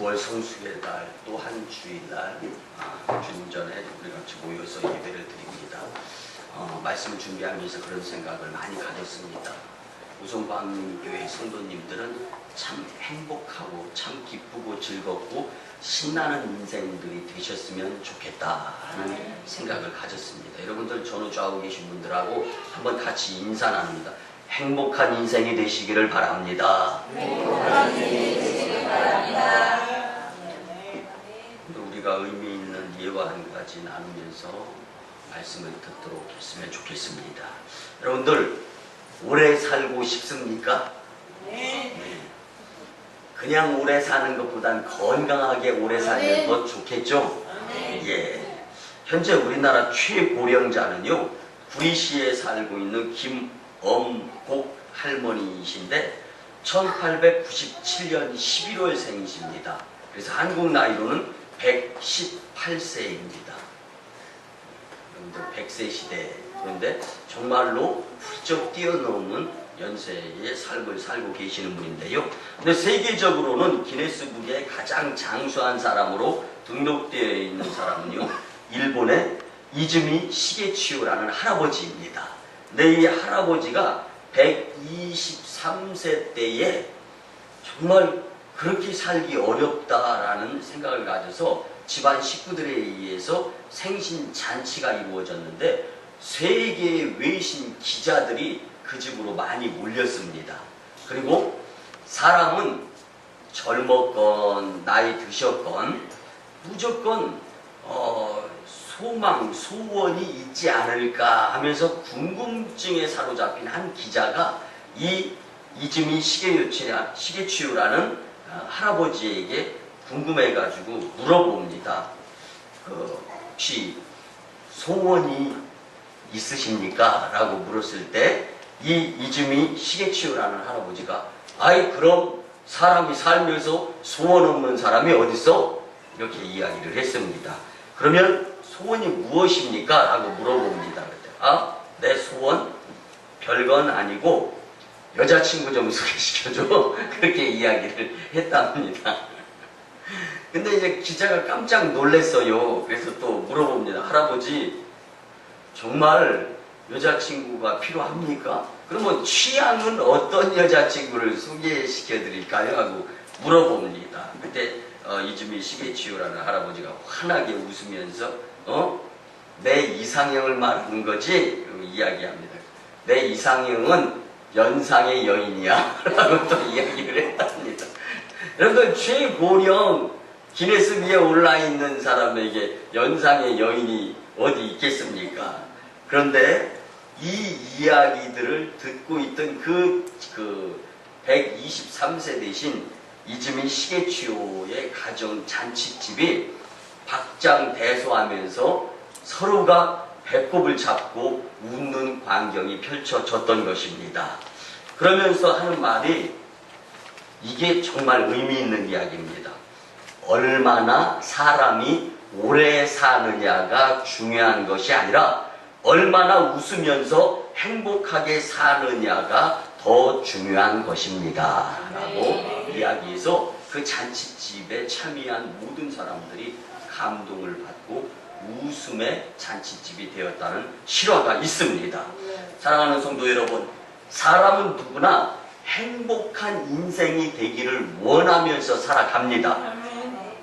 9월 성수의 날 또 한 주일날 주님 전에 우리 같이 모여서 예배를 드립니다. 말씀을 준비하면서 그런 생각을 많이 가졌습니다. 우성방교회 성도님들은 참 행복하고 참 기쁘고 즐겁고 신나는 인생들이 되셨으면 좋겠다 하는 생각을 가졌습니다. 여러분들 전우좌우 계신 분들하고 한번 같이 인사 나눕니다. 행복한 인생이 되시기를 바랍니다. 행복한 인생이 되시기를 바랍니다. 우리가 의미 있는 예와 한 가지 나누면서 말씀을 듣도록 했으면 좋겠습니다. 여러분들 오래 살고 싶습니까? 네. 그냥 오래 사는 것보단 건강하게 오래 살면 더 좋겠죠? 예. 현재 우리나라 최고령자는요, 구리시에 살고 있는 김엄곡 할머니이신데 1897년 11월 생이십니다. 그래서 한국 나이로는 118세입니다. 여러분들 100세 시대. 그런데 정말로 훌쩍 뛰어넘는 연세의 삶을 살고 계시는 분인데요. 근데 세계적으로는 기네스북에 가장 장수한 사람으로 등록되어 있는 사람은요, 일본의 이즈미 시게치요라는 할아버지입니다. 근데 이 할아버지가 123세 때에 정말 그렇게 살기 어렵다라는 생각을 가져서 집안 식구들에 의해서 생신 잔치가 이루어졌는데 세계의 외신 기자들이 그 집으로 많이 몰렸습니다. 그리고 사람은 젊었건 나이 드셨건 무조건 소망, 소원이 있지 않을까 하면서 궁금증에 사로잡힌 한 기자가 이 이즈미 시게치요라는 할아버지에게 궁금해가지고 물어봅니다. 혹시 소원이 있으십니까? 라고 물었을 때 이 이즈미 시게치요라는 할아버지가 아이 그럼 사람이 살면서 소원 없는 사람이 어딨어? 이렇게 이야기를 했습니다. 그러면 소원이 무엇입니까? 라고 물어봅니다. 내 소원 별건 아니고 여자친구 좀 소개시켜줘. 그렇게 이야기를 했답니다. 근데 이제 기자가 깜짝 놀랐어요. 그래서 또 물어봅니다. 할아버지 정말 여자친구가 필요합니까? 그러면 취향은 어떤 여자친구를 소개시켜드릴까요? 하고 물어봅니다. 그때 이즈미 시게치요라는 할아버지가 환하게 웃으면서 내 이상형을 말하는 거지? 이야기합니다. 내 이상형은 연상의 여인이야 라고 또 이야기를 했답니다. 여러분들 최고령 기네스북에 올라있는 사람에게 연상의 여인이 어디 있겠습니까? 그런데 이 이야기들을 듣고 있던 그 123세 되신 이즈미 시게치요의 가정 잔치집이 박장대소하면서 서로가 배꼽을 잡고 웃는 광경이 펼쳐졌던 것입니다. 그러면서 하는 말이 이게 정말 의미 있는 이야기입니다. 얼마나 사람이 오래 사느냐가 중요한 것이 아니라 얼마나 웃으면서 행복하게 사느냐가 더 중요한 것입니다. 라고 이야기해서 그 잔치집에 참여한 모든 사람들이 감동을 받고 웃음의 잔치집이 되었다는 실화가 있습니다. 사랑하는 성도 여러분, 사람은 누구나 행복한 인생이 되기를 원하면서 살아갑니다.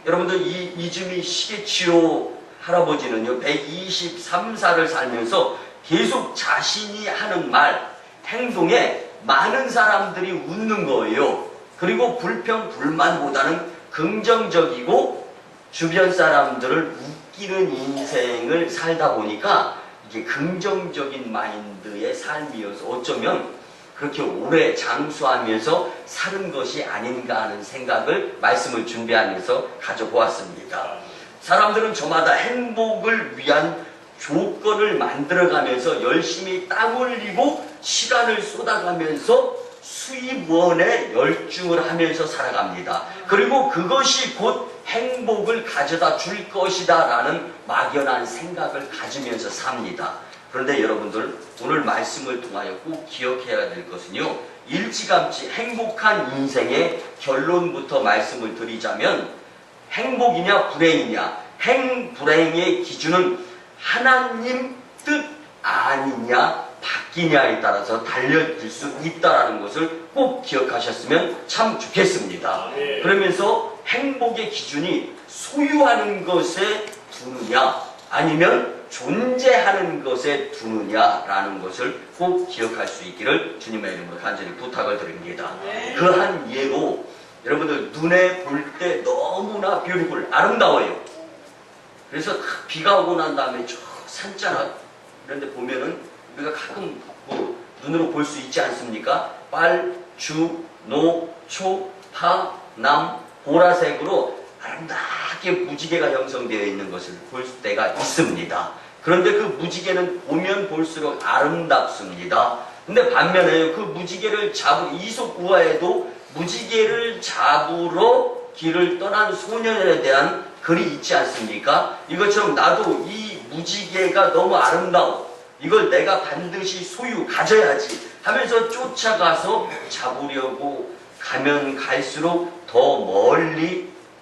여러분들 이 이즈미 시게치요 할아버지는요 123살을 살면서 계속 자신이 하는 말, 행동에 많은 사람들이 웃는 거예요. 그리고 불평, 불만보다는 긍정적이고 주변 사람들을 웃기는 인생을 살다 보니까 이게 긍정적인 마인드의 삶이어서 어쩌면 그렇게 오래 장수하면서 사는 것이 아닌가 하는 생각을 말씀을 준비하면서 가져보았습니다. 사람들은 저마다 행복을 위한 조건을 만들어가면서 열심히 땀 흘리고 시간을 쏟아가면서 수입원에 열중을 하면서 살아갑니다. 그리고 그것이 곧 행복을 가져다 줄 것이다 라는 막연한 생각을 가지면서 삽니다. 그런데 여러분들 오늘 말씀을 통하여 꼭 기억해야 될 것은요, 일찌감치 행복한 인생의 결론부터 말씀을 드리자면 행복이냐 불행이냐, 행불행의 기준은 하나님 뜻 아니냐 바뀌냐에 따라서 달려질 수 있다는 것을 꼭 기억하셨으면 참 좋겠습니다. 그러면서 행복의 기준이 소유하는 것에 두느냐 아니면 존재하는 것에 두느냐라는 것을 꼭 기억할 수 있기를 주님의 이름으로 간절히 부탁을 드립니다. 그한 예로 여러분들 눈에 볼 때 너무나 뷰티풀 아름다워요. 그래서 비가 오고 난 다음에 저 산자락 이런 데 보면은 우리가 가끔 눈으로 볼 수 있지 않습니까? 빨, 주, 노, 초, 파, 남, 보라색으로 아름답게 무지개가 형성되어 있는 것을 볼 때가 있습니다. 그런데 그 무지개는 보면 볼수록 아름답습니다. 근데 반면에 그 무지개를 이솝 우화에도 무지개를 잡으러 길을 떠난 소년에 대한 글이 있지 않습니까? 이것처럼 나도 이 무지개가 너무 아름다워. 이걸 내가 반드시 가져야지 하면서 쫓아가서 잡으려고 가면 갈수록 더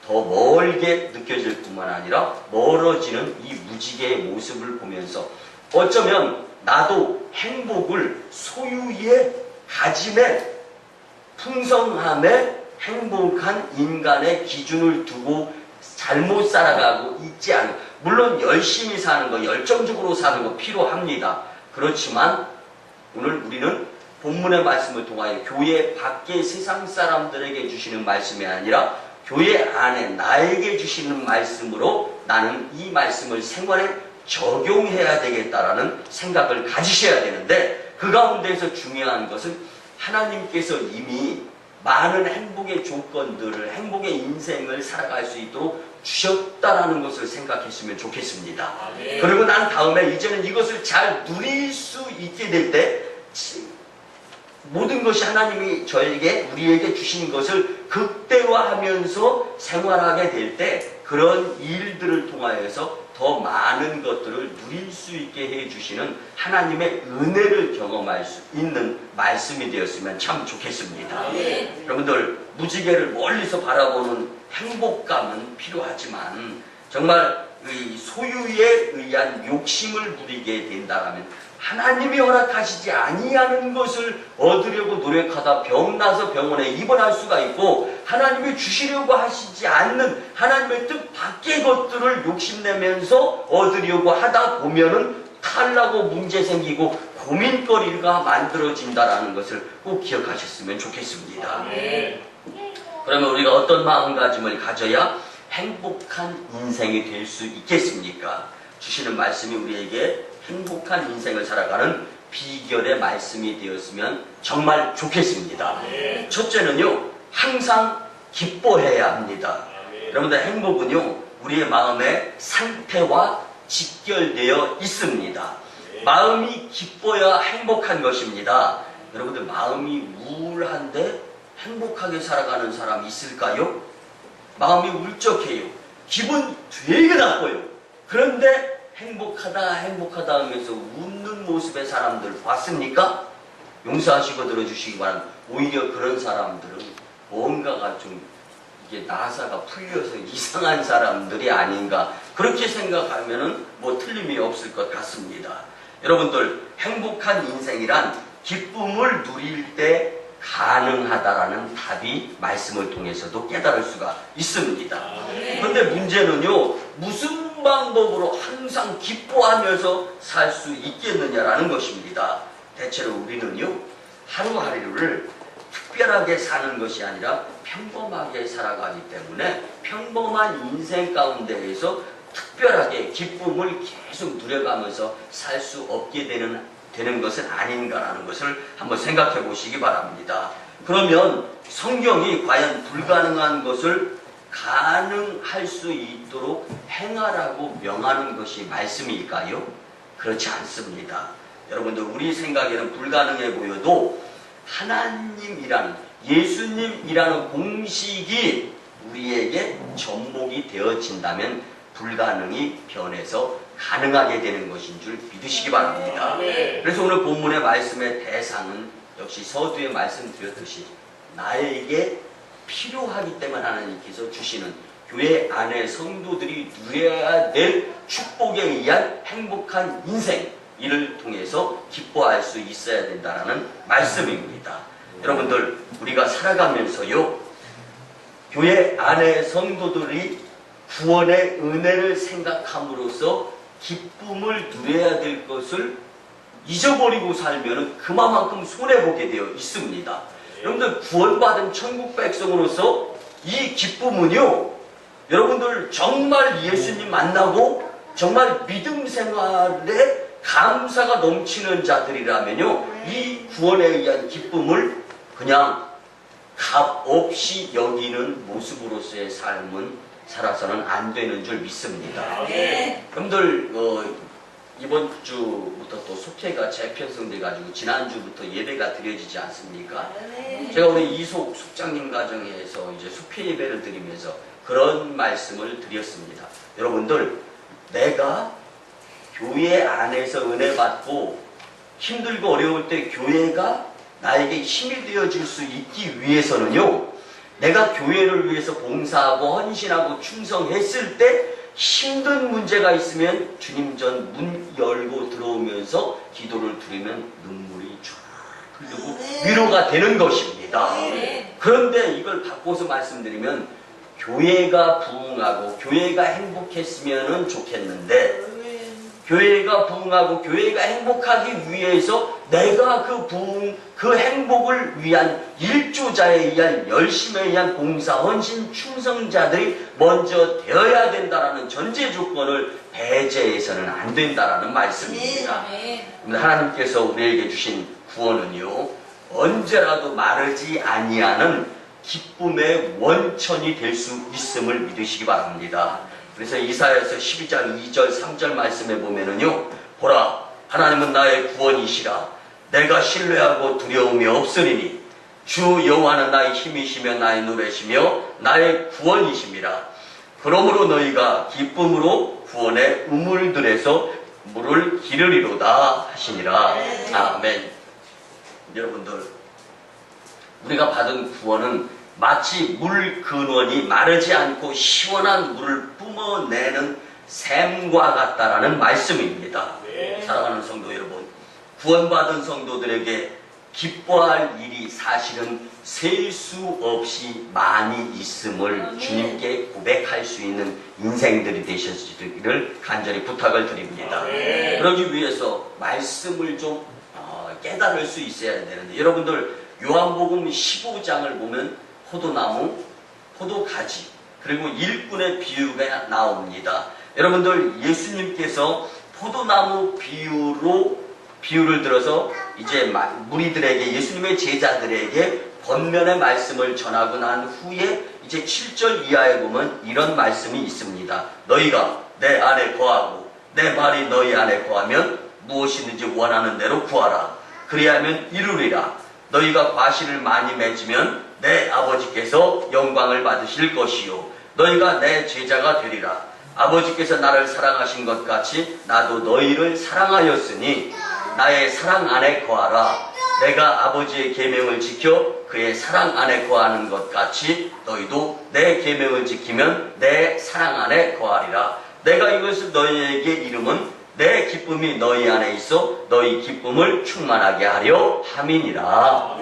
멀게 느껴질 뿐만 아니라 멀어지는 이 무지개의 모습을 보면서 어쩌면 나도 행복을 소유의 가짐에 풍성함에 행복한 인간의 기준을 두고 잘못 살아가고 있지 않은, 물론 열심히 사는 거, 열정적으로 사는 거 필요합니다. 그렇지만 오늘 우리는 본문의 말씀을 통하여 교회 밖의 세상 사람들에게 주시는 말씀이 아니라 교회 안에 나에게 주시는 말씀으로 나는 이 말씀을 생활에 적용해야 되겠다라는 생각을 가지셔야 되는데, 그 가운데에서 중요한 것은 하나님께서 이미 많은 행복의 조건들을, 행복의 인생을 살아갈 수 있도록 주셨다라는 것을 생각했으면 좋겠습니다. 그리고 난 다음에 이제는 이것을 잘 누릴 수 있게 될 때 모든 것이 하나님이 우리에게 주신 것을 극대화하면서 생활하게 될 때 그런 일들을 통하여서 더 많은 것들을 누릴 수 있게 해주시는 하나님의 은혜를 경험할 수 있는 말씀이 되었으면 참 좋겠습니다. 여러분들, 무지개를 멀리서 바라보는 행복감은 필요하지만 정말 이 소유에 의한 욕심을 부리게 된다면 하나님이 허락하시지 아니하는 것을 얻으려고 노력하다 병나서 병원에 입원할 수가 있고, 하나님이 주시려고 하시지 않는 하나님의 뜻 밖의 것들을 욕심내면서 얻으려고 하다 보면은 탈나고 문제 생기고 고민거리가 만들어진다는 것을 꼭 기억하셨으면 좋겠습니다. 그러면 우리가 어떤 마음가짐을 가져야 행복한 인생이 될 수 있겠습니까? 주시는 말씀이 우리에게 행복한 인생을 살아가는 비결의 말씀이 되었으면 정말 좋겠습니다. 첫째는요, 항상 기뻐해야 합니다. 여러분들, 행복은요, 우리의 마음의 상태와 직결되어 있습니다. 마음이 기뻐야 행복한 것입니다. 여러분들, 마음이 우울한데 행복하게 살아가는 사람이 있을까요? 마음이 울적해요. 기분 되게 나빠요. 그런데 행복하다 하면서 웃는 모습의 사람들 봤습니까? 용서하시고 들어주시기 바랍니다. 오히려 그런 사람들은 뭔가가 좀 이게 나사가 풀려서 이상한 사람들이 아닌가, 그렇게 생각하면은 뭐 틀림이 없을 것 같습니다. 여러분들, 행복한 인생이란 기쁨을 누릴 때 가능하다라는 답이 말씀을 통해서도 깨달을 수가 있습니다. 그런데 문제는요, 무슨 방법으로 항상 기뻐하면서 살 수 있겠느냐라는 것입니다. 대체로 우리는요, 하루하루를 특별하게 사는 것이 아니라 평범하게 살아가기 때문에 평범한 인생 가운데에서 특별하게 기쁨을 계속 누려가면서 살 수 없게 되는 것은 아닌가라는 것을 한번 생각해 보시기 바랍니다. 그러면 성경이 과연 불가능한 것을 가능할 수 있도록 행하라고 명하는 것이 말씀일까요? 그렇지 않습니다. 여러분들, 우리 생각에는 불가능해 보여도 하나님이라는, 예수님이라는 공식이 우리에게 접목이 되어진다면 불가능이 변해서 가능하게 되는 것인 줄 믿으시기 바랍니다. 그래서 오늘 본문의 말씀의 대상은 역시 서두에 말씀드렸듯이 나에게 필요하기 때문에 하나님께서 주시는 교회 안에 성도들이 누려야 될 축복에 의한 행복한 인생, 이를 통해서 기뻐할 수 있어야 된다는 말씀입니다. 여러분들, 우리가 살아가면서요, 교회 안에 성도들이 구원의 은혜를 생각함으로써 기쁨을 누려야 될 것을 잊어버리고 살면 그만큼 손해보게 되어 있습니다. 여러분들, 구원받은 천국 백성으로서 이 기쁨은요, 여러분들 정말 예수님 만나고 정말 믿음 생활에 감사가 넘치는 자들이라면요, 이 구원에 의한 기쁨을 그냥 값없이 여기는 모습으로서의 삶은 살아서는 안 되는 줄 믿습니다. 여러분들, 이번 주부터 또 속회가 재편성돼 가지고 지난주부터 예배가 드려지지 않습니까? 제가 우리 이속 속장님 가정에서 이제 속회 예배를 드리면서 그런 말씀을 드렸습니다. 여러분들, 내가 교회 안에서 은혜 받고 힘들고 어려울 때 교회가 나에게 힘이 되어줄 수 있기 위해서는요, 내가 교회를 위해서 봉사하고 헌신하고 충성했을 때 힘든 문제가 있으면 주님 전 문 열고 들어오면서 기도를 드리면 눈물이 쫙 흘리고 위로가 되는 것입니다. 그런데 이걸 바꿔서 말씀드리면, 교회가 부흥하고 교회가 행복했으면 좋겠는데, 교회가 부흥하고 교회가 행복하기 위해서 내가 그 부흥, 그 행복을 위한 일조자에 의한 열심에 의한 봉사, 헌신, 충성자들이 먼저 되어야 된다라는 전제 조건을 배제해서는 안 된다라는 말씀입니다. 하나님께서 우리에게 주신 구원은요, 언제라도 마르지 아니하는 기쁨의 원천이 될 수 있음을 믿으시기 바랍니다. 그래서 이사야서 12장 2절 3절 말씀에 보면은요, 보라, 하나님은 나의 구원이시라. 내가 신뢰하고 두려움이 없으리니 주 여호와는 나의 힘이시며 나의 노래시며 나의 구원이심이라. 그러므로 너희가 기쁨으로 구원의 우물들에서 물을 기르리로다 하시니라. 아멘. 여러분들, 우리가 받은 구원은 마치 물 근원이 마르지 않고 시원한 물을 뿜어내는 샘과 같다라는 말씀입니다. 사랑하는 성도 여러분, 구원받은 성도들에게 기뻐할 일이 사실은 셀 수 없이 많이 있음을 주님께 고백할 수 있는 인생들이 되시기를 간절히 부탁을 드립니다. 그러기 위해서 말씀을 좀 깨달을 수 있어야 되는데, 여러분들, 요한복음 15장을 보면 포도나무, 포도가지, 그리고 일꾼의 비유가 나옵니다. 여러분들, 예수님께서 포도나무 비유를 들어서 이제 무리들에게, 예수님의 제자들에게 번면의 말씀을 전하고 난 후에 이제 7절 이하에 보면 이런 말씀이 있습니다. 너희가 내 안에 거하고 내 말이 너희 안에 거하면 무엇이든지 원하는 대로 구하라. 그리하면 이루리라. 너희가 과실을 많이 맺으면 내 아버지께서 영광을 받으실 것이요, 너희가 내 제자가 되리라. 아버지께서 나를 사랑하신 것 같이 나도 너희를 사랑하였으니 나의 사랑 안에 거하라. 내가 아버지의 계명을 지켜 그의 사랑 안에 거하는 것 같이 너희도 내 계명을 지키면 내 사랑 안에 거하리라. 내가 이것을 너희에게 이름은 내 기쁨이 너희 안에 있어 너희 기쁨을 충만하게 하려 함이니라.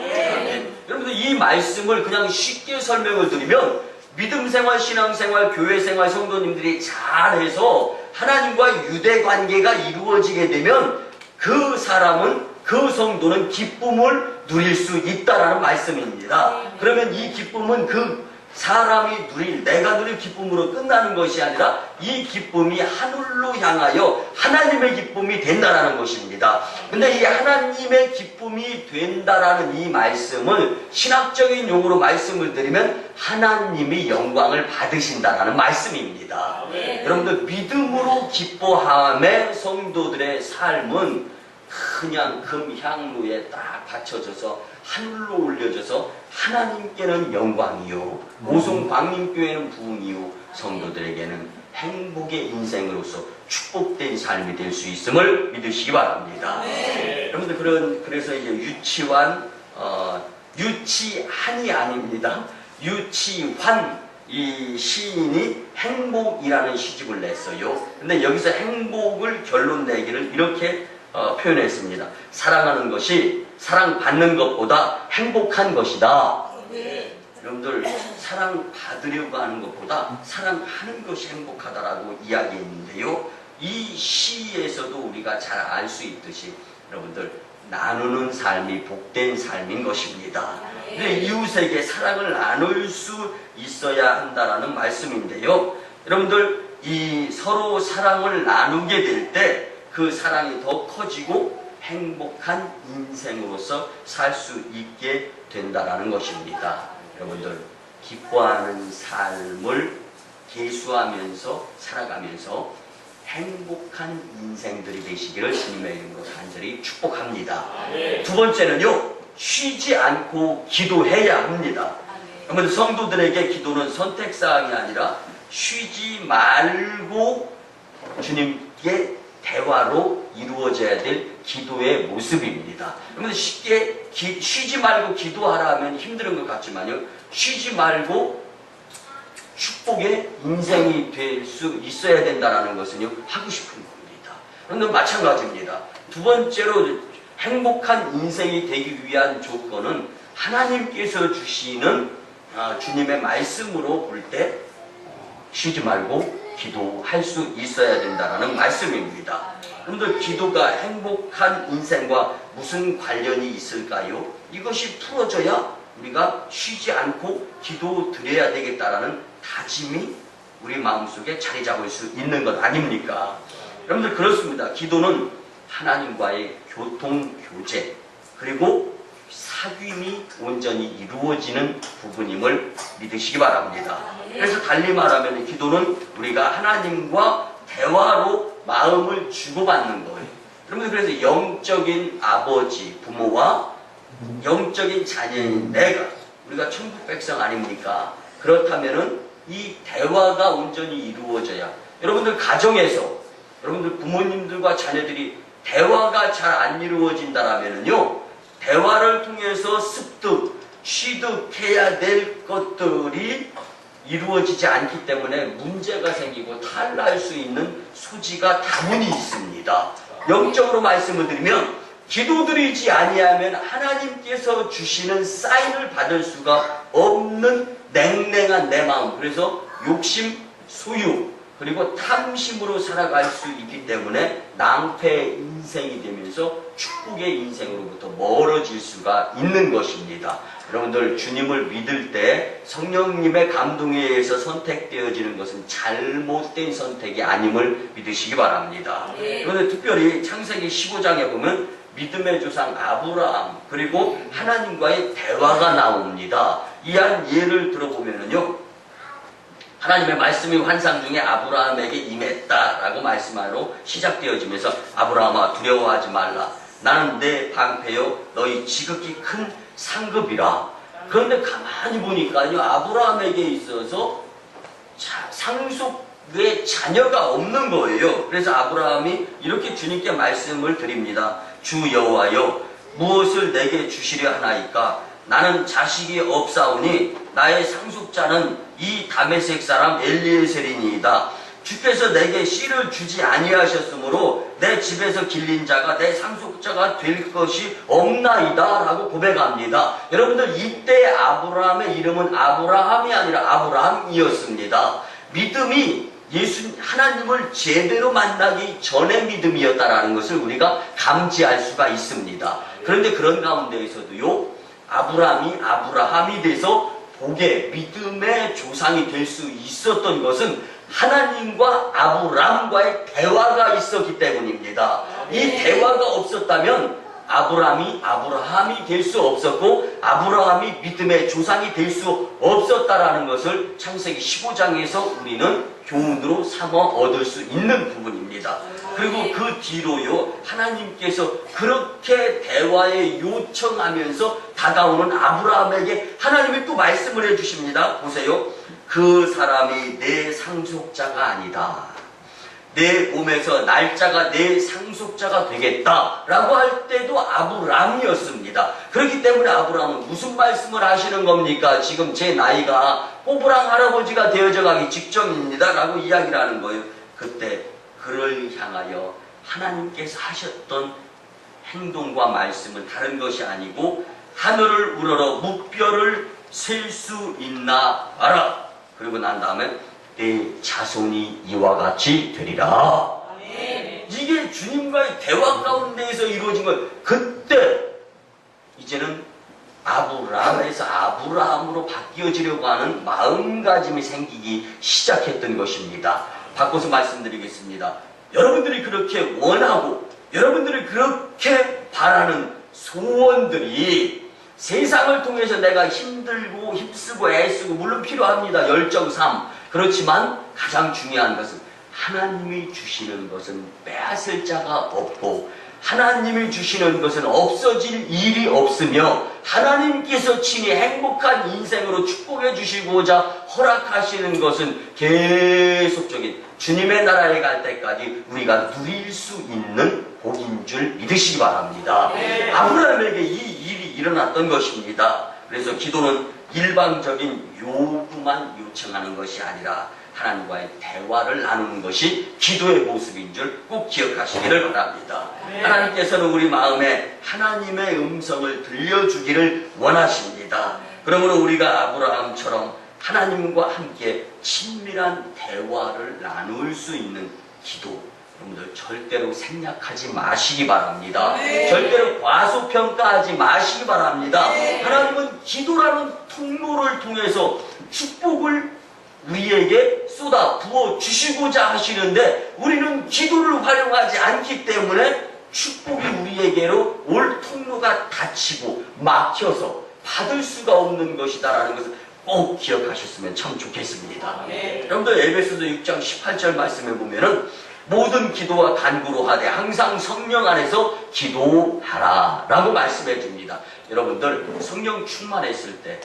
여러분들, 이 말씀을 그냥 쉽게 설명을 드리면, 믿음생활, 신앙생활, 교회생활 성도님들이 잘해서 하나님과 유대관계가 이루어지게 되면 그 사람은, 그 성도는 기쁨을 누릴 수 있다라는 말씀입니다. 그러면 이 기쁨은 그 사람이 내가 누릴 기쁨으로 끝나는 것이 아니라 이 기쁨이 하늘로 향하여 하나님의 기쁨이 된다라는 것입니다. 근데 이 하나님의 기쁨이 된다라는 이 말씀을 신학적인 용어로 말씀을 드리면 하나님이 영광을 받으신다라는 말씀입니다. 여러분들, 믿음으로 기뻐함의 성도들의 삶은 그냥 금향로에 딱 받쳐져서 하늘로 올려져서 하나님께는 영광이요, 모성 광림교회는 부흥이요, 성도들에게는 행복의 인생으로서 축복된 삶이 될 수 있음을 믿으시기 바랍니다. 여러분들, 그래서 이제 유치환이 아닙니다. 유치환, 이 시인이 행복이라는 시집을 냈어요. 근데 여기서 행복을 결론 내기를 이렇게 표현했습니다. 사랑하는 것이 사랑받는 것보다 행복한 것이다. 여러분들 사랑받으려고 하는 것보다 사랑하는 것이 행복하다라고 이야기했는데요. 이 시에서도 우리가 잘 알 수 있듯이 여러분들 나누는 삶이 복된 삶인 것입니다. 근데 이웃에게 사랑을 나눌 수 있어야 한다라는 말씀인데요. 여러분들 이 서로 사랑을 나누게 될 때 그 사랑이 더 커지고 행복한 인생으로서 살 수 있게 된다라는 것입니다. 여러분들 기뻐하는 삶을 계수하면서 살아가면서 행복한 인생들이 되시기를 주님의 이름으로 간절히 축복합니다. 두 번째는요, 쉬지 않고 기도해야 합니다. 여러분 성도들에게 기도는 선택사항이 아니라 쉬지 말고 주님께 대화로 이루어져야 될 기도의 모습입니다. 여러분 쉽게 쉬지 말고 기도하라 하면 힘든 것 같지만요, 쉬지 말고 축복의 인생이 될 수 있어야 된다는 것은요, 하고 싶은 겁니다. 그런데 마찬가지입니다. 두 번째로 행복한 인생이 되기 위한 조건은 하나님께서 주시는 주님의 말씀으로 볼 때 쉬지 말고 기도할 수 있어야 된다는 말씀입니다. 그런데 기도가 행복한 인생과 무슨 관련이 있을까요? 이것이 풀어져야 우리가 쉬지 않고 기도 드려야 되겠다라는 다짐이 우리 마음속에 자리 잡을 수 있는 것 아닙니까? 여러분들 그렇습니다. 기도는 하나님과의 교통, 교제 그리고 사귐이 온전히 이루어지는 부분임을 믿으시기 바랍니다. 그래서 달리 말하면 기도는 우리가 하나님과 대화로 마음을 주고받는 거예요. 여러분 그래서 영적인 아버지, 부모와 영적인 자녀인 내가, 우리가 천국 백성 아닙니까? 그렇다면은 이 대화가 온전히 이루어져야, 여러분들 가정에서 여러분들 부모님들과 자녀들이 대화가 잘 안 이루어진다라면은요, 대화를 통해서 습득, 취득해야 될 것들이 이루어지지 않기 때문에 문제가 생기고 탈날 수 있는 소지가 다분히 있습니다. 영적으로 말씀을 드리면 기도드리지 아니하면 하나님께서 주시는 사인을 받을 수가 없는 냉랭한 내 마음, 그래서 욕심, 소유, 그리고 탐심으로 살아갈 수 있기 때문에 낭패의 인생이 되면서 축복의 인생으로부터 멀어질 수가 있는 것입니다. 여러분들 주님을 믿을 때 성령님의 감동에 의해서 선택되어지는 것은 잘못된 선택이 아님을 믿으시기 바랍니다. 그런데 특별히 창세기 15장에 보면 믿음의 조상 아브라함 그리고 하나님과의 대화가 나옵니다. 이한 예를 들어보면요, 하나님의 말씀이 환상 중에 아브라함에게 임했다라고 말씀하러 시작되어지면서 아브라함아 두려워하지 말라. 나는 내 방패요 너희 지극히 큰 상급이라. 그런데 가만히 보니까요, 아브라함에게 있어서 상속의 자녀가 없는 거예요. 그래서 아브라함이 이렇게 주님께 말씀을 드립니다. 주 여호와여 무엇을 내게 주시려 하나이까? 나는 자식이 없사오니 나의 상속자는 이 다메섹 사람 엘리에셀이니이다. 주께서 내게 씨를 주지 아니하셨으므로 내 집에서 길린 자가 내 상속자가 될 것이 없나이다 라고 고백합니다. 여러분들 이때 아브라함의 이름은 아브라함이 아니라 아브라함이었습니다. 믿음이 하나님을 제대로 만나기 전의 믿음이었다라는 것을 우리가 감지할 수가 있습니다. 그런데 그런 가운데에서도요, 아브라함이 돼서 복의 믿음의 조상이 될 수 있었던 것은 하나님과 아브라함과의 대화가 있었기 때문입니다. 이 대화가 없었다면 아브라함이 될 수 없었고 아브라함이 믿음의 조상이 될 수 없었다라는 것을 창세기 15장에서 우리는 교훈으로 삼아 얻을 수 있는 부분입니다. 그리고 그 뒤로요, 하나님께서 그렇게 대화에 요청하면서 다가오는 아브라함에게 하나님이 또 말씀을 해주십니다. 보세요. 그 사람이 내 상속자가 아니다. 내 몸에서 날짜가 내 상속자가 되겠다 라고 할 때도 아브라함이었습니다. 그렇기 때문에 아브라함은 무슨 말씀을 하시는 겁니까? 지금 제 나이가 꼬부랑 할아버지가 되어져 가기 직전입니다 라고 이야기를 하는 거예요. 그때 그를 향하여 하나님께서 하셨던 행동과 말씀은 다른 것이 아니고 하늘을 우러러 묵별을 셀 수 있나 봐라. 그리고 난 다음에 내 자손이 이와 같이 되리라. 이게 주님과의 대화 가운데에서 이루어진 거예요. 그때 이제는 아브라함에서 아브라함으로 바뀌어지려고 하는 마음가짐이 생기기 시작했던 것입니다. 바꿔서 말씀드리겠습니다. 여러분들이 그렇게 원하고 여러분들이 그렇게 바라는 소원들이 세상을 통해서 내가 힘들고 힘쓰고 애쓰고 물론 필요합니다. 열정, 삶. 그렇지만 가장 중요한 것은 하나님이 주시는 것은 빼앗을 자가 없고 하나님이 주시는 것은 없어질 일이 없으며 하나님께서 친히 행복한 인생으로 축복해 주시고자 허락하시는 것은 계속적인 주님의 나라에 갈 때까지 우리가 누릴 수 있는 복인 줄 믿으시기 바랍니다. 아브라함에게 이 일이 일어났던 것입니다. 그래서 기도는 일방적인 요구만 요청하는 것이 아니라 하나님과의 대화를 나누는 것이 기도의 모습인 줄 꼭 기억하시기를 바랍니다. 하나님께서는 우리 마음에 하나님의 음성을 들려주기를 원하십니다. 그러므로 우리가 아브라함처럼 하나님과 함께 친밀한 대화를 나눌 수 있는 기도, 여러분들 절대로 생략하지 마시기 바랍니다. 절대로 과소평가하지 마시기 바랍니다. 하나님은 기도라는 통로를 통해서 축복을 우리에게 쏟아 부어 주시고자 하시는데 우리는 기도를 활용하지 않기 때문에 축복이 우리에게로 올 통로가 닫히고 막혀서 받을 수가 없는 것이다라는 것을 꼭 기억하셨으면 참 좋겠습니다. 여러분들 에베소서 6장 18절 말씀에 보면은 모든 기도와 간구로 하되 항상 성령 안에서 기도하라 라고 말씀해 줍니다. 여러분들 성령 충만했을 때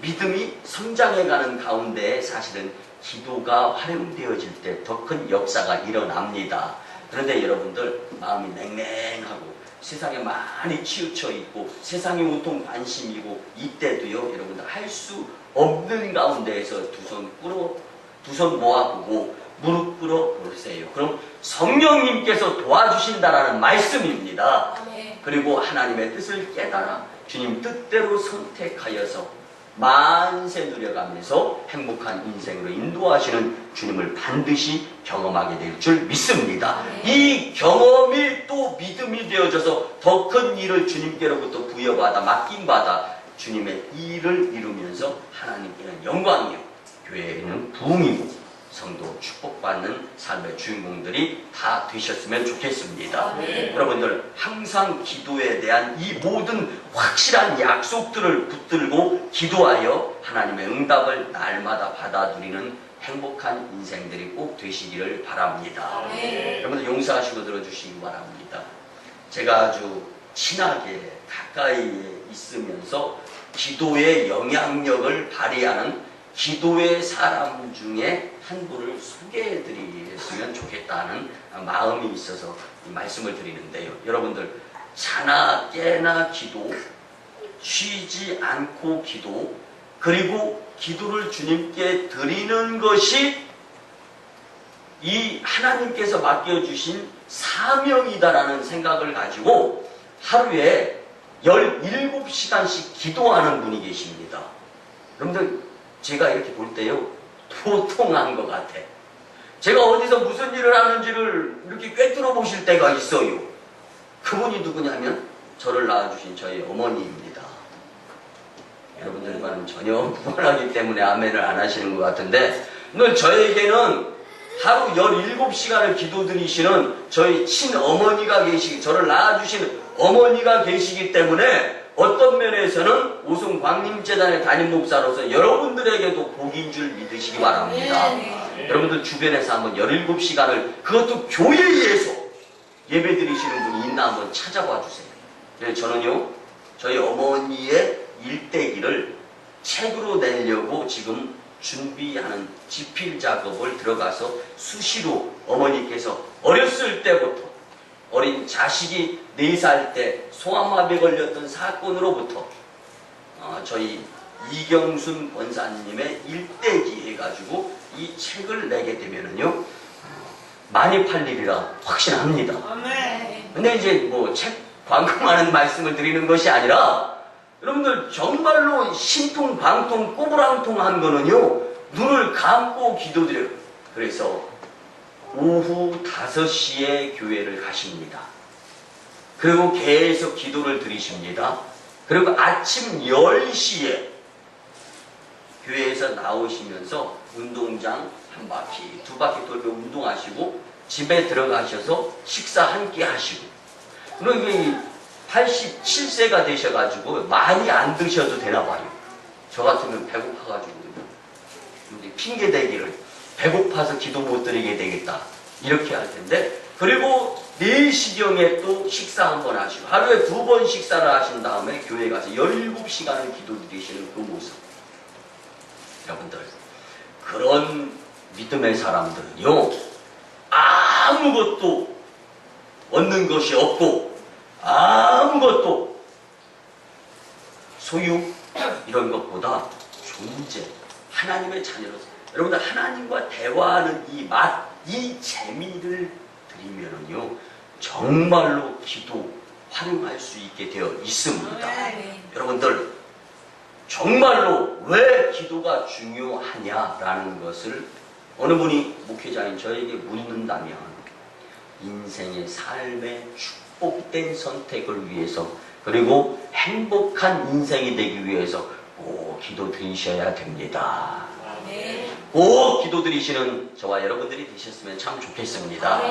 믿음이 성장해가는 가운데 사실은 기도가 활용되어질 때 더 큰 역사가 일어납니다. 그런데 여러분들 마음이 냉랭하고 세상에 많이 치우쳐 있고 세상이 온통 관심이고 이때도요 여러분들 할 수 없는 가운데에서 두 손 모아보고 무릎 꿇어 보세요. 그럼 성령님께서 도와주신다라는 말씀입니다. 그리고 하나님의 뜻을 깨달아 주님 뜻대로 선택하여서 만세 누려가면서 행복한 인생으로 인도하시는 주님을 반드시 경험하게 될 줄 믿습니다. 이 경험이 또 믿음이 되어져서 더 큰 일을 주님께로부터 부여받아 맡김받아 주님의 일을 이루면서 하나님께는 영광이요 교회에는 부흥이고 성도 축복받는 삶의 주인공들이 다 되셨으면 좋겠습니다. 여러분들 항상 기도에 대한 이 모든 확실한 약속들을 붙들고 기도하여 하나님의 응답을 날마다 받아들이는 행복한 인생들이 꼭 되시기를 바랍니다. 여러분들 용서하시고 들어주시기 바랍니다. 제가 아주 친하게 가까이에 있으면서 기도의 영향력을 발휘하는 기도의 사람 중에 한 분을 소개해 드리셨으면 좋겠다는 마음이 있어서 이 말씀을 드리는데요. 여러분들 자나 깨나 기도, 쉬지 않고 기도, 그리고 기도를 주님께 드리는 것이 이 하나님께서 맡겨주신 사명이다라는 생각을 가지고 하루에 17시간씩 기도하는 분이 계십니다. 여러분들 제가 이렇게 볼 때요 도통한 것 같아. 제가 어디서 무슨 일을 하는지를 이렇게 꿰뚫어 보실 때가 있어요. 그분이 누구냐면 저를 낳아주신 저희 어머니입니다. 여러분들과는 전혀 무관하기 때문에 아멘을 안 하시는 것 같은데 오늘 저에게는 하루 17시간을 기도드리시는 저희 친어머니가 계시기, 저를 낳아주신 어머니가 계시기 때문에 어떤 면에서는 오송 광림재단의 담임 목사로서 여러분들에게도 복인 줄 믿으시기 바랍니다. 여러분들 주변에서 한번 17시간을 그것도 교회에서 예배드리시는 분이 있나 한번 찾아봐 주세요. 그래서 저는요 저희 어머니의 일대기를 책으로 내려고 지금 준비하는 집필 작업을 들어가서 수시로 어머니께서 어렸을 때부터 어린 자식이 4살 때 소아마비에 걸렸던 사건으로부터 저희 이경순 권사님의 일대기 해가지고 이 책을 내게 되면은요 많이 팔리리라 확신합니다. 근데 이제 뭐 책 광고하는 말씀을 드리는 것이 아니라 여러분들 정말로 신통방통 꼬부랑통한 거는요 눈을 감고 기도드려요. 그래서 오후 5시에 교회를 가십니다. 그리고 계속 기도를 드리십니다. 그리고 아침 10시에 교회에서 나오시면서 운동장 한 바퀴, 2바퀴 돌고 운동하시고 집에 들어가셔서 식사 한 끼 하시고 그리고 87세가 되셔가지고 많이 안 드셔도 되나 봐요. 저 같으면 배고파가지고 근데 핑계대기를 배고파서 기도 못 드리게 되겠다 이렇게 할 텐데 그리고 4시경에 또 식사 한번 하시고 하루에 2번 식사를 하신 다음에 교회 가서 17시간을 기도 드리시는 그 모습 여러분들 그런 믿음의 사람들은요 아무것도 얻는 것이 없고 아무것도 소유 이런 것보다 존재 하나님의 자녀로서 여러분들 하나님과 대화하는 이 맛, 이 재미를 드리면은요 정말로 기도 활용할 수 있게 되어 있습니다. 여러분들 정말로 왜 기도가 중요하냐라는 것을 어느 분이 목회자인 저에게 묻는다면 인생의 삶의 축복된 선택을 위해서 그리고 행복한 인생이 되기 위해서 꼭 기도 드리셔야 됩니다. 꼭 기도 드리시는 저와 여러분들이 되셨으면 참 좋겠습니다.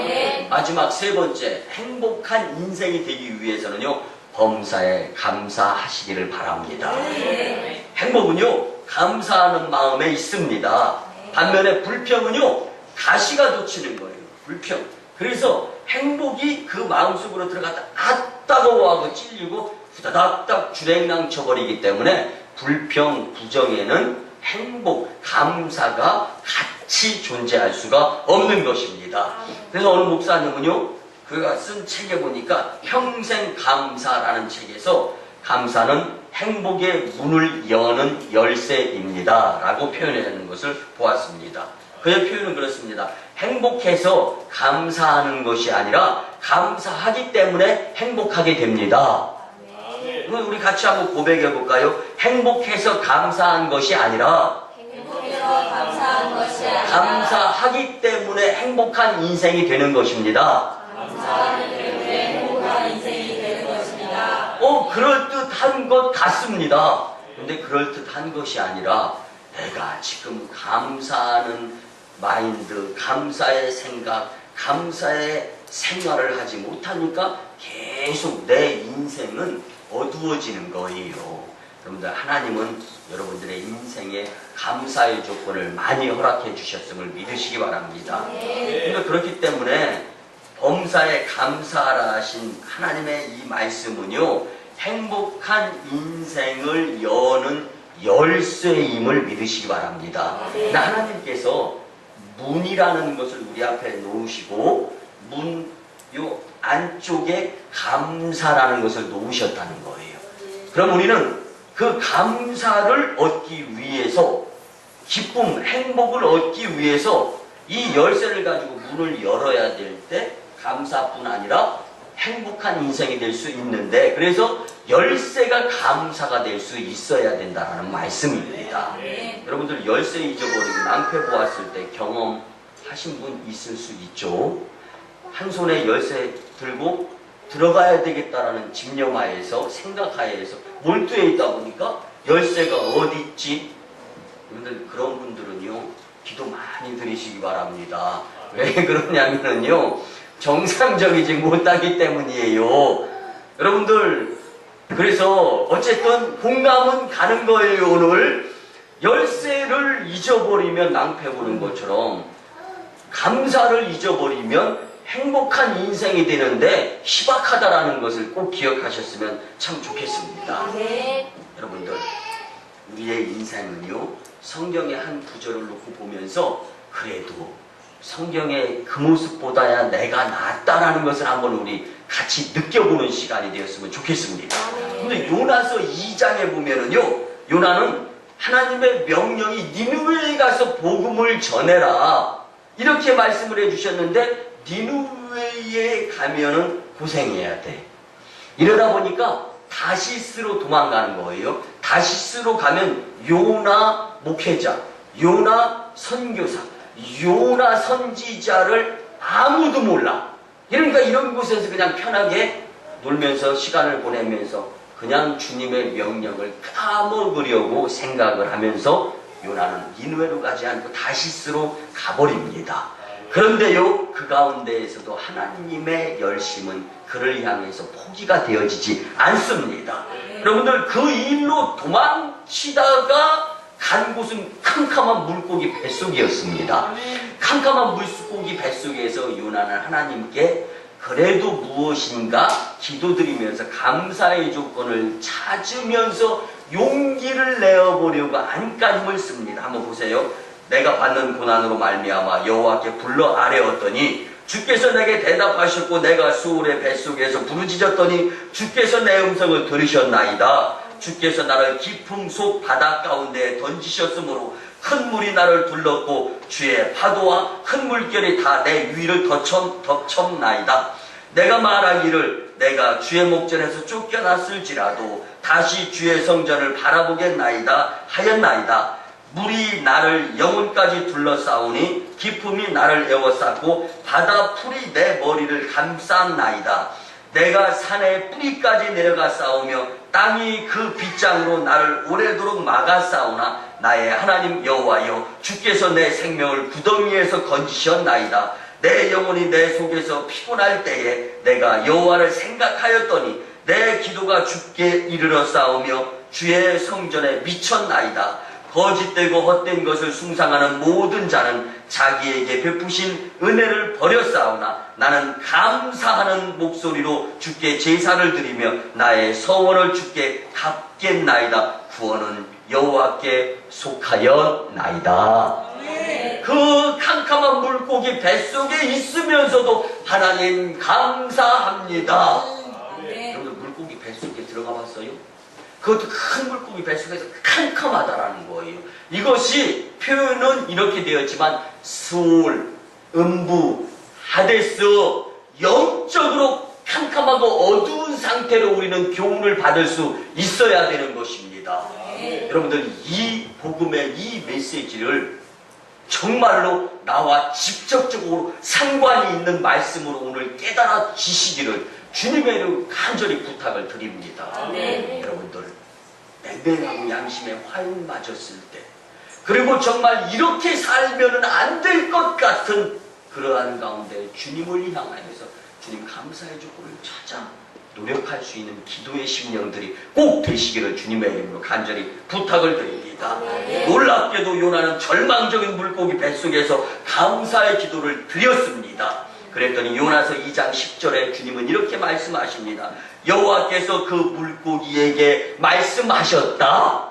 마지막 3번째 행복한 인생이 되기 위해서는요 범사에 감사하시기를 바랍니다. 행복은요 감사하는 마음에 있습니다. 반면에 불평은요 가시가 돋치는 거예요. 불평. 그래서 행복이 그 마음속으로 들어갔다 따가워하고 찔리고 후다닥닥 주랭랑 쳐버리기 때문에 불평, 부정에는 행복, 감사가 같이 존재할 수가 없는 것입니다. 그래서 어느 목사님은요 그가 쓴 책에 보니까 평생 감사라는 책에서 감사는 행복의 문을 여는 열쇠입니다 라고 표현하는 것을 보았습니다. 그의 표현은 그렇습니다. 행복해서 감사하는 것이 아니라 감사하기 때문에 행복하게 됩니다. 우리 같이 한번 고백해 볼까요? 행복해서 감사한 것이 아니라 감사하기 때문에 행복한 인생이 되는 것입니다. 그럴듯한 것 같습니다. 근데 그럴듯한 것이 아니라 내가 지금 감사하는 마인드, 감사의 생각, 감사의 생활을 하지 못하니까 계속 내 인생은 어두워지는 거예요. 여러분들 하나님은 여러분들의 인생에 감사의 조건을 많이 허락해 주셨음을 믿으시기 바랍니다. 그러니까 그렇기 때문에 범사에 감사하라 하신 하나님의 이 말씀은요 행복한 인생을 여는 열쇠임을 믿으시기 바랍니다. 근데 하나님께서 문이라는 것을 우리 앞에 놓으시고 문 요 안쪽에 감사라는 것을 놓으셨다는 거예요. 그럼 우리는 그 감사를 얻기 위해서 기쁨, 행복을 얻기 위해서 이 열쇠를 가지고 문을 열어야 될 때 감사뿐 아니라 행복한 인생이 될 수 있는데 그래서 열쇠가 감사가 될 수 있어야 된다는 말씀입니다. 여러분들 열쇠 잊어버리고 낭패 보았을 때 경험하신 분 있을 수 있죠. 한 손에 열쇠 들고 들어가야 되겠다라는 집념하에서 생각하에서 몰두해 있다 보니까 열쇠가 어디 있지? 여러분들 그런 분들은요 기도 많이 드리시기 바랍니다. 왜 그러냐면요 정상적이지 못하기 때문이에요. 여러분들 그래서 어쨌든 공감은 가는 거예요. 오늘 열쇠를 잊어버리면 낭패 보는 것처럼 감사를 잊어버리면 행복한 인생이 되는데 희박하다라는 것을 꼭 기억하셨으면 참 좋겠습니다. 여러분들 우리의 인생은요 성경의 한 구절을 놓고 보면서 그래도 성경의 그 모습보다야 내가 낫다라는 것을 한번 우리 같이 느껴보는 시간이 되었으면 좋겠습니다. 근데 요나서 2장에 보면은요, 요나는 하나님의 명령이 니느웨에 가서 복음을 전해라 이렇게 말씀을 해주셨는데, 니느웨에 가면은 고생해야 돼. 이러다 보니까 다시스로 도망가는 거예요. 다시스로 가면 요나 목회자, 요나 선교사, 요나 선지자를 아무도 몰라. 그러니까 이런 곳에서 그냥 편하게 놀면서 시간을 보내면서 그냥 주님의 명령을 까먹으려고 생각을 하면서 요나는 니느웨로 가지 않고 다시스로 가버립니다. 그런데요, 그 가운데에서도 하나님의 열심은 그를 향해서 포기가 되어지지 않습니다. 여러분들, 그 일로 도망치다가 간 곳은 캄캄한 물고기 뱃속이었습니다. 캄캄한 물고기 뱃속에서 요나는 하나님께 그래도 무엇인가 기도드리면서 감사의 조건을 찾으면서 용기를 내어보려고 안간힘을 씁니다. 한번 보세요. 내가 받는 고난으로 말미암아 여호와께 불러 아뢰었더니 주께서 내게 대답하셨고, 내가 수울의 뱃속에서 부르짖었더니 주께서 내 음성을 들으셨나이다. 주께서 나를 깊음 속 바다 가운데에 던지셨으므로 큰 물이 나를 둘렀고 주의 파도와 큰 물결이 다 내 위를 덮쳤나이다. 내가 말하기를 내가 주의 목전에서 쫓겨났을지라도 다시 주의 성전을 바라보겠나이다 하였나이다. 물이 나를 영혼까지 둘러싸우니 깊음이 나를 에워쌌고 바다 풀이 내 머리를 감쌌나이다. 내가 산의 뿌리까지 내려가 싸우며 땅이 그 빗장으로 나를 오래도록 막아 싸우나 나의 하나님 여호와여, 주께서 내 생명을 구덩이에서 건지셨나이다. 내 영혼이 내 속에서 피곤할 때에 내가 여호와를 생각하였더니 내 기도가 주께 이르러 싸우며 주의 성전에 미쳤나이다. 거짓되고 헛된 것을 숭상하는 모든 자는 자기에게 베푸신 은혜를 버렸사오나 나는 감사하는 목소리로 주께 제사를 드리며 나의 서원을 주께 갚겠나이다. 구원은 여호와께 속하였나이다. 그 캄캄한 물고기 뱃속에 있으면서도 하나님 감사합니다. 여러분, 물고기 뱃속에 들어가 봤어요? 그것도 큰 물고기 뱃속에서 캄캄하다라는 거예요. 이것이 표현은 이렇게 되었지만 수울, 음부, 하데스, 영적으로 캄캄하고 어두운 상태로 우리는 교훈을 받을 수 있어야 되는 것입니다. 여러분들, 이 복음의 이 메시지를 정말로 나와 직접적으로 상관이 있는 말씀으로 오늘 깨달아지시기를 주님의 이름으로 간절히 부탁을 드립니다. 여러분들, 냉랭하고 양심에 화인 맞았을 때, 그리고 정말 이렇게 살면은 안 될 것 같은 그러한 가운데 주님을 향하여서 주님 감사의 조건을 찾아 노력할 수 있는 기도의 심령들이 꼭 되시기를 주님의 이름으로 간절히 부탁을 드립니다. 놀랍게도 요나는 절망적인 물고기 뱃속에서 감사의 기도를 드렸습니다. 그랬더니 요나서 2장 10절에 주님은 이렇게 말씀하십니다. 여호와께서 그 물고기에게 말씀하셨다.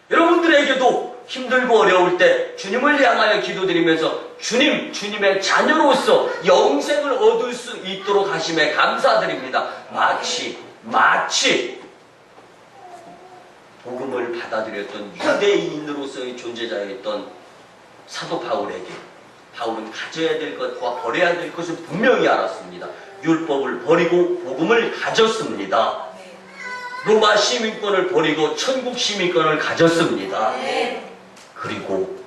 여러분들에게도 힘들고 어려울 때 주님을 향하여 기도드리면서 주님, 주님의 자녀로서 영생을 얻을 수 있도록 하심에 감사드립니다. 마치 복음을 받아들였던 유대인으로서의 존재자였던 사도 바울에게 바울은 가져야 될 것과 버려야 될 것을 분명히 알았습니다. 율법을 버리고 복음을 가졌습니다. 로마 시민권을 버리고 천국 시민권을 가졌습니다. 그리고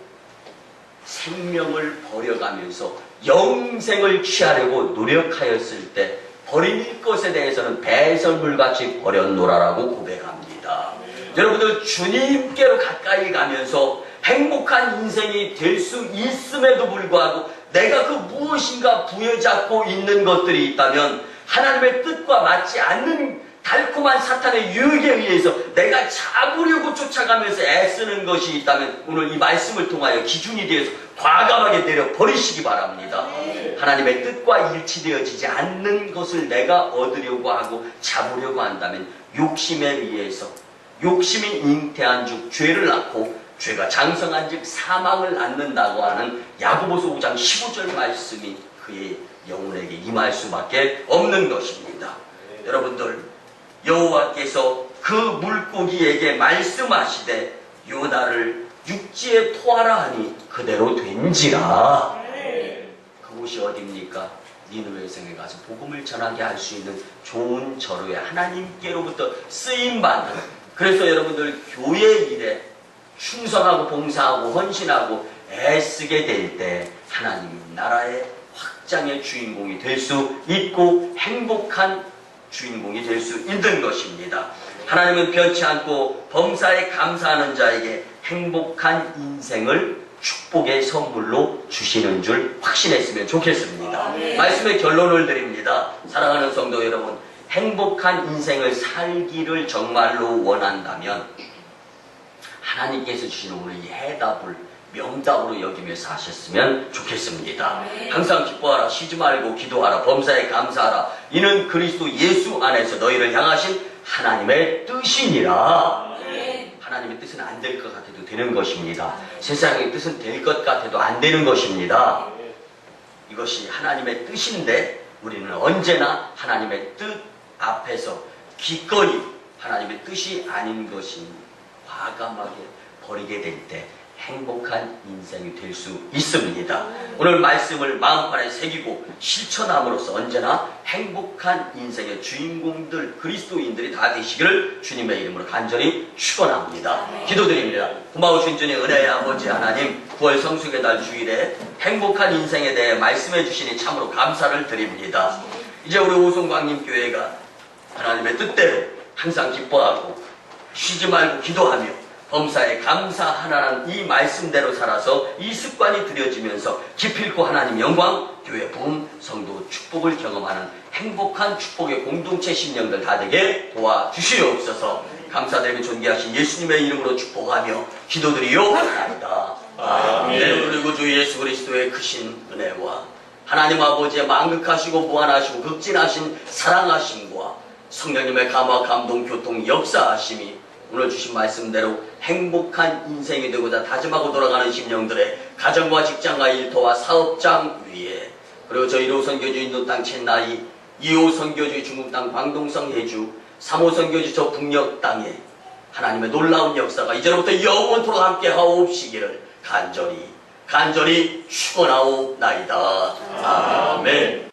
생명을 버려가면서 영생을 취하려고 노력하였을 때 버릴 것에 대해서는 배설물같이 버렸노라라고 고백합니다. 여러분들, 주님께로 가까이 가면서 행복한 인생이 될 수 있음에도 불구하고 내가 그 무엇인가 부여잡고 있는 것들이 있다면 하나님의 뜻과 맞지 않는 달콤한 사탄의 유혹에 의해서 내가 잡으려고 쫓아가면서 애쓰는 것이 있다면 오늘 이 말씀을 통하여 기준이 되어서 과감하게 내려버리시기 바랍니다. 하나님의 뜻과 일치되어지지 않는 것을 내가 얻으려고 하고 잡으려고 한다면 욕심에 의해서, 욕심이 잉태한 즉 죄를 낳고 죄가 장성한 즉 사망을 낳는다고 하는 야고보서 5장 15절 말씀이 그의 영혼에게 임할 수밖에 없는 것입니다. 여러분들, 여호와께서 그 물고기에게 말씀하시되 요나를 육지에 토하라 하니 그대로 된지라. 그곳이 어디입니까? 니느웨 성에 가서 복음을 전하게 할 수 있는 좋은 저로에 하나님께로부터 쓰임받는, 그래서 여러분들 교회 일에 충성하고 봉사하고 헌신하고 애쓰게 될 때 하나님 나라의 확장의 주인공이 될 수 있고 행복한 주인공이 될 수 있는 것입니다. 하나님은 변치 않고 범사에 감사하는 자에게 행복한 인생을 축복의 선물로 주시는 줄 확신했으면 좋겠습니다. 말씀의 결론을 드립니다. 사랑하는 성도 여러분, 행복한 인생을 살기를 정말로 원한다면 하나님께서 주시는 오늘 이 해답을 명답으로 여기며 사셨으면 좋겠습니다. 항상 기뻐하라, 쉬지 말고 기도하라, 범사에 감사하라. 이는 그리스도 예수 안에서 너희를 향하신 하나님의 뜻이니라. 하나님의 뜻은 안 될 것 같아도 되는 것입니다. 세상의 뜻은 될 것 같아도 안 되는 것입니다. 이것이 하나님의 뜻인데 우리는 언제나 하나님의 뜻 앞에서 기꺼이 하나님의 뜻이 아닌 것이 과감하게 버리게 될 때 행복한 인생이 될 수 있습니다. 오늘 말씀을 마음판에 새기고 실천함으로써 언제나 행복한 인생의 주인공들, 그리스도인들이 다 되시기를 주님의 이름으로 간절히 축원합니다. 기도드립니다. 고마우신 주님 은혜의 아버지 하나님, 9월 성수의 달 주일에 행복한 인생에 대해 말씀해 주시니 참으로 감사를 드립니다. 이제 우리 오송광림교회가 하나님의 뜻대로 항상 기뻐하고 쉬지 말고 기도하며 범사에 감사하라는 이 말씀대로 살아서 이 습관이 들여지면서 기필코 하나님 영광, 교회 부흥, 성도 축복을 경험하는 행복한 축복의 공동체 심령들 다 되게 도와주시옵소서. 감사드리며 존귀하신 예수님의 이름으로 축복하며 기도드리옵나이다. 아멘. 우리 구주 예수 그리스도의 크신 은혜와 하나님 아버지의 만극하시고 무한하시고 극진하신 사랑하심과 성령님의 감화 감동 교통 역사하심이 오늘 주신 말씀대로 행복한 인생이 되고자 다짐하고 돌아가는 심령들의 가정과 직장과 일터와 사업장 위에, 그리고 저희 1호 선교주 인도 땅 첸나이, 2호 선교주 중국 땅 광동성 해주, 3호 선교주 저 북녘 땅에 하나님의 놀라운 역사가 이제로부터 영원토록 함께 하옵시기를 간절히 축원하옵나이다. 아멘.